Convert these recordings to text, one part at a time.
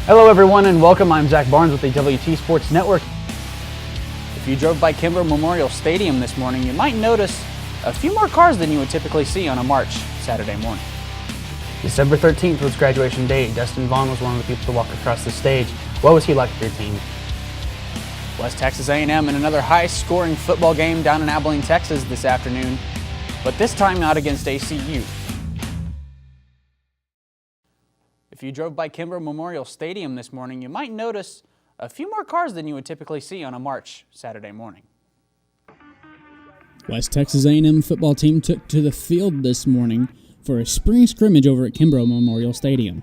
Hello everyone and welcome. I'm Zach Barnes with the WT Sports Network. If you drove by Kimbrough Memorial Stadium this morning, you might notice a few more cars than you would typically see on a March Saturday morning. December 13th was graduation day. Dustin Vaughn was one of the people to walk across the stage. What was he like with your team? West Texas A&M in another high-scoring football game down in Abilene, Texas this afternoon, but this time not against ACU. If you drove by Kimbrough Memorial Stadium this morning, you might notice a few more cars than you would typically see on a March Saturday morning. West Texas A&M football team took to the field this morning for a spring scrimmage over at Kimbrough Memorial Stadium.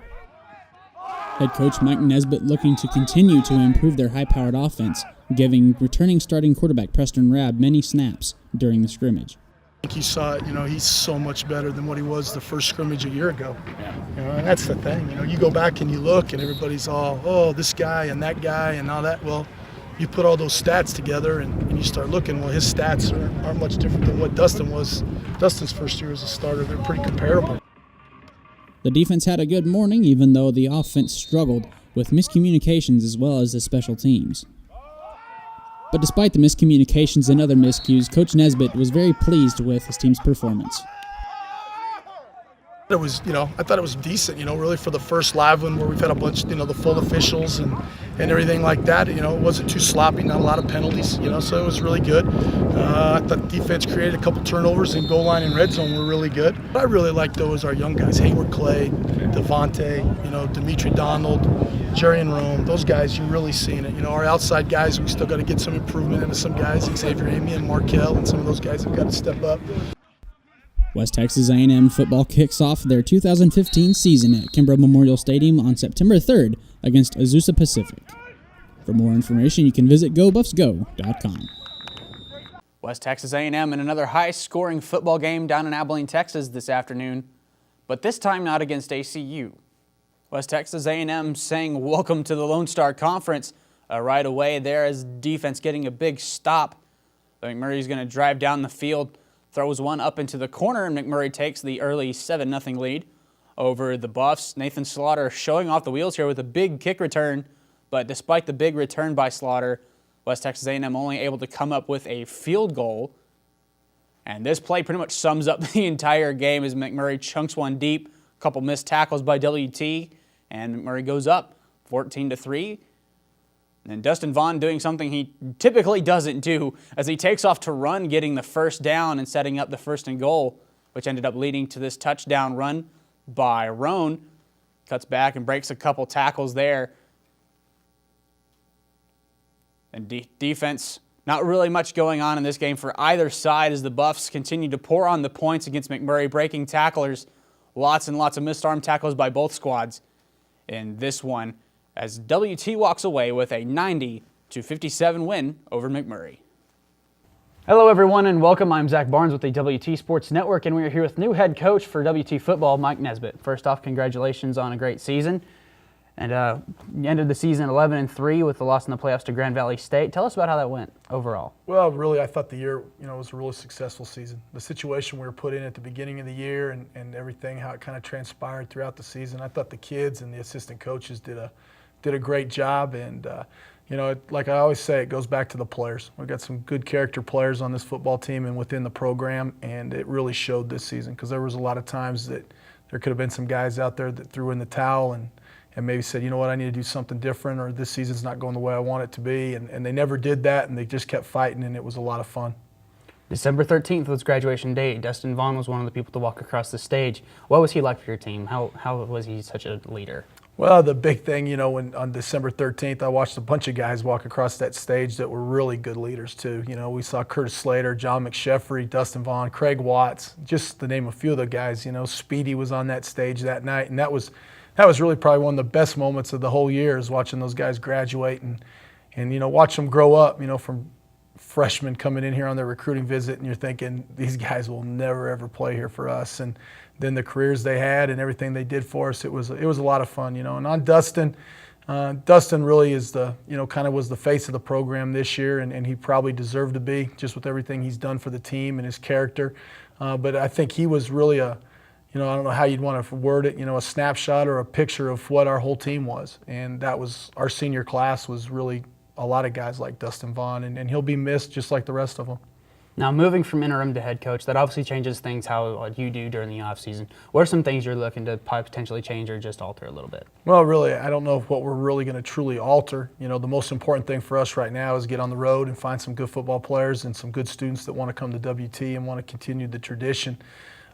Head coach Mike Nesbitt looking to continue to improve their high-powered offense, giving returning starting quarterback Preston Rabb many snaps during the scrimmage. I think you saw it, he's so much better than what he was the first scrimmage a year ago. Yeah. And that's the thing. You go back and you look and everybody's all, oh, this guy and that guy and all that. Well, you put all those stats together and you start looking, well, his stats aren't much different than what Dustin was. Dustin's first year as a starter, they're pretty comparable. The defense had a good morning, even though the offense struggled with miscommunications as well as the special teams. But despite the miscommunications and other miscues, Coach Nesbitt was very pleased with his team's performance. It was, I thought it was decent, really for the first live one where we've had a bunch, the full officials and everything like that. It wasn't too sloppy, not a lot of penalties, so it was really good. I thought the defense created a couple turnovers in goal line and red zone were really good. What I really liked, though, was our young guys, Hayward Clay, Devontae, Dimitri Donald, Jerry and Rome. Those guys, you're really seeing it. Our outside guys, we still got to get some improvement into some guys, Xavier Amy and Markel, and some of those guys have got to step up. West Texas A&M football kicks off their 2015 season at Kimbrough Memorial Stadium on September 3rd against Azusa Pacific. For more information, you can visit GoBuffsGo.com. West Texas A&M in another high-scoring football game down in Abilene, Texas this afternoon, but this time not against ACU. West Texas A&M saying welcome to the Lone Star Conference right away there as defense getting a big stop. McMurray's going to drive down the field, throws one up into the corner, and McMurray takes the early 7-0 lead over the Buffs. Nathan Slaughter showing off the wheels here with a big kick return, but despite the big return by Slaughter, West Texas A&M only able to come up with a field goal. And this play pretty much sums up the entire game as McMurray chunks one deep, a couple missed tackles by WT, and McMurray goes up 14-3. And Dustin Vaughn doing something he typically doesn't do as he takes off to run, getting the first down and setting up the 1st and goal, which ended up leading to this touchdown run by Roan. Cuts back and breaks a couple tackles there. And defense, not really much going on in this game for either side as the Buffs continue to pour on the points against McMurray, breaking tacklers. Lots and lots of missed arm tackles by both squads in this one, as WT walks away with a 90-57 win over McMurray. Hello everyone and welcome. I'm Zach Barnes with the WT Sports Network, and we are here with new head coach for WT football, Mike Nesbitt. First off, congratulations on a great season. And you ended the season 11-3 with the loss in the playoffs to Grand Valley State. Tell us about how that went overall. Well, really, I thought the year, was a really successful season. The situation we were put in at the beginning of the year and everything, how it kind of transpired throughout the season, I thought the kids and the assistant coaches did a great job. And, like I always say, it goes back to the players. We've got some good character players on this football team and within the program, and it really showed this season because there was a lot of times that there could have been some guys out there that threw in the towel and maybe said, you know what, I need to do something different, or this season's not going the way I want it to be. And they never did that, and they just kept fighting, and it was a lot of fun. December 13th was graduation day. Dustin Vaughn was one of the people to walk across the stage. What was he like for your team? How was he such a leader? Well, the big thing, when on December 13th, I watched a bunch of guys walk across that stage that were really good leaders too. We saw Curtis Slater, John McSheffrey, Dustin Vaughn, Craig Watts, just to name a few of the guys. Speedy was on that stage that night, and that was really probably one of the best moments of the whole year, is watching those guys graduate and watch them grow up, from freshmen coming in here on their recruiting visit, and you're thinking, these guys will never ever play here for us. And then the careers they had and everything they did for us, it was a lot of fun, And on Dustin, Dustin really is kind of was the face of the program this year, and he probably deserved to be, just with everything he's done for the team and his character. But I think he was really I don't know how you'd want to word it, a snapshot or a picture of what our whole team was. And that was, our senior class was really a lot of guys like Dustin Vaughn, and he'll be missed just like the rest of them. Now, moving from interim to head coach, that obviously changes things how you do during the offseason. What are some things you're looking to potentially change or just alter a little bit? Well, really, I don't know what we're really going to truly alter. The most important thing for us right now is get on the road and find some good football players and some good students that want to come to WT and want to continue the tradition.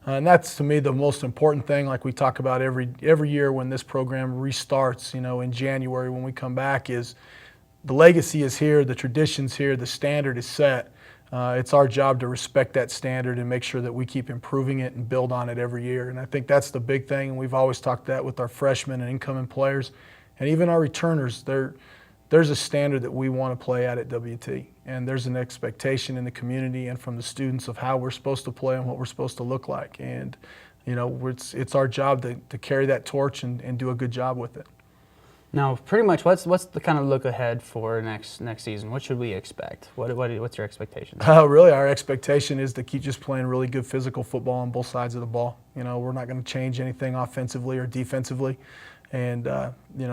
And that's, to me, the most important thing, like we talk about every year when this program restarts, in January when we come back, is the legacy is here, the tradition's here, the standard is set. It's our job to respect that standard and make sure that we keep improving it and build on it every year. And I think that's the big thing, and we've always talked that with our freshmen and incoming players. And even our returners, there's a standard that we want to play at WT. And there's an expectation in the community and from the students of how we're supposed to play and what we're supposed to look like. And, it's our job to carry that torch and do a good job with it. Now, pretty much, what's the kind of look ahead for next season? What should we expect? What's your expectations? Really, our expectation is to keep just playing really good physical football on both sides of the ball. We're not going to change anything offensively or defensively. And,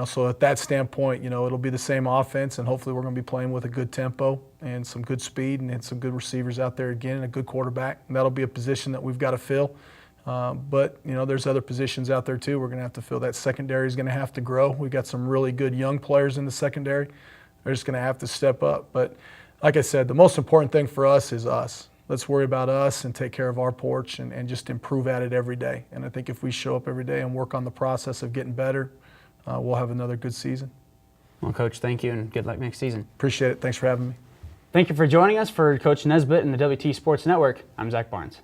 so at that standpoint, it'll be the same offense, and hopefully we're going to be playing with a good tempo and some good speed and some good receivers out there again and a good quarterback. And that'll be a position that we've got to fill. But there's other positions out there too we're going to have to fill. That secondary is going to have to grow. We've got some really good young players in the secondary. They're just going to have to step up. But like I said, the most important thing for us is us. Let's worry about us and take care of our porch and just improve at it every day. And I think if we show up every day and work on the process of getting better, we'll have another good season. Well, Coach, thank you, and good luck next season. Appreciate it. Thanks for having me. Thank you for joining us. For Coach Nesbitt and the WT Sports Network, I'm Zach Barnes.